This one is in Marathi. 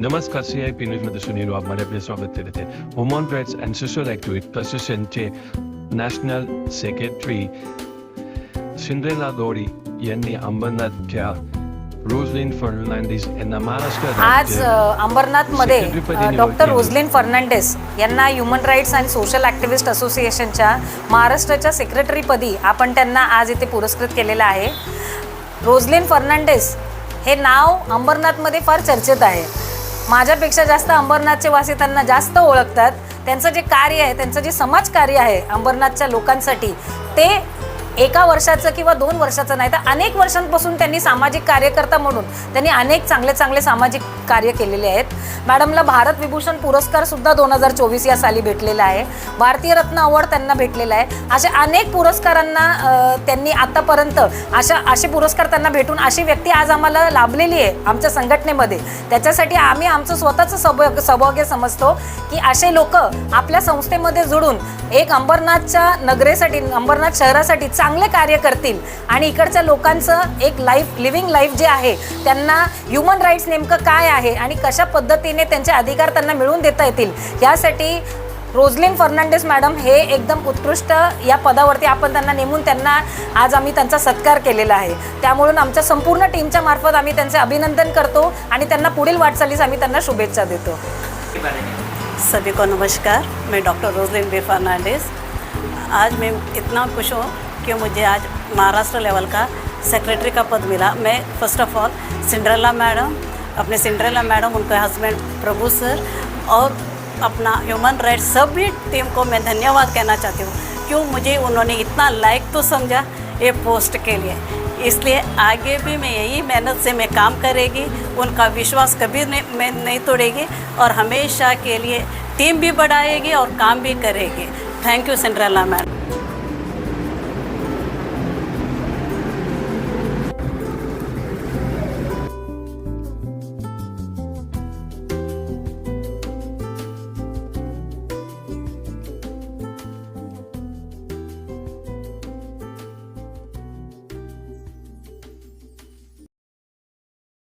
नमस्कार, CIP न्यूजमध्ये सुनील वाघमारे आपले स्वागत करत आहे. Human rights and social activist असोसिएशनचे नॅशनल सेक्रेटरी सिंड्रेला गौरी यांनी अंबरनाथच्या रोझलिन फर्नांडिस यांना महाराष्ट्र आज अंबरनाथमध्ये डॉक्टर रोझलिन फर्नांडिस यांना human rights and social activist असोसिएशनच्या महाराष्ट्राच्या सेक्रेटरीपदी आपण त्यांना आज इथे पुरस्कृत केलेलं आहे. रोझलिन फर्नांडिस हे नाव अंबरनाथमध्ये फार चर्चेत आहे. माझ्यापेक्षा जास्त अंबरनाथचे वासी त्यांना जास्त ओळखतात. त्यांचं जे कार्य आहे, त्यांचं जे समाजकार्य आहे अंबरनाथच्या लोकांसाठी, ते एका वर्षाचं किंवा 2 वर्षाचं नाही, तर अनेक वर्षांपासून त्यांनी सामाजिक कार्यकर्ता म्हणून त्यांनी अनेक चांगले चांगले सामाजिक कार्य केलेले आहेत. मॅडमला भारत विभूषण पुरस्कारसुद्धा 2024 या साली भेटलेला आहे. भारतीय रत्न अवॉर्ड त्यांना भेटलेला आहे. असे अनेक पुरस्कारांना त्यांनी आतापर्यंत असे पुरस्कार त्यांना भेटून अशी व्यक्ती आज आम्हाला लाभलेली आहे आमच्या संघटनेमध्ये. त्याच्यासाठी आम्ही आमचं स्वतःचं सौभाग्य समजतो की असे लोक आपल्या संस्थेमध्ये जुळून एक अंबरनाथच्या नगरेसाठी, अंबरनाथ शहरासाठी चांगले कार्य करतील आणि इकडच्या लोकांचं एक लिव्हिंग लाईफ जे आहे, त्यांना ह्युमन राईट्स नेमकं काय आहे आणि कशा पद्धतीने त्यांचे अधिकार त्यांना मिळवून देता येतील, यासाठी रोझलिन फर्नांडिस मॅडम हे एकदम उत्कृष्ट या पदावरती आपण त्यांना नेमून त्यांना आज आम्ही त्यांचा सत्कार केलेला आहे. त्यामुळे आमच्या संपूर्ण टीमच्या मार्फत आम्ही त्यांचे अभिनंदन करतो आणि त्यांना पुढील वाटचालीस आम्ही त्यांना शुभेच्छा देतो. सभी को नमस्कार. मैं डॉक्टर रोझलिन बी फर्नांडिस. आज मैं इतना खुश हूँ कि मुझे आज महाराष्ट्र लेवल का सेक्रेटरी का पद मिला. मैं first of all Cinderella madam, उनके हस्बैंड प्रभु सर और अपना ह्यूमन राइट्स सभी टीम को मैं धन्यवाद कहना चाहती हूँ. क्यों मुझे उन्होंने इतना लायक तो समझा ये पोस्ट के लिए. इसलिए आगे भी मैं यही मेहनत से मैं काम करेगी. उनका विश्वास कभी मैं नहीं तोड़ेगी और हमेशा के लिए टीम भी बढ़ाएगी और काम भी करेगी. Thank you Cinderella ma'am.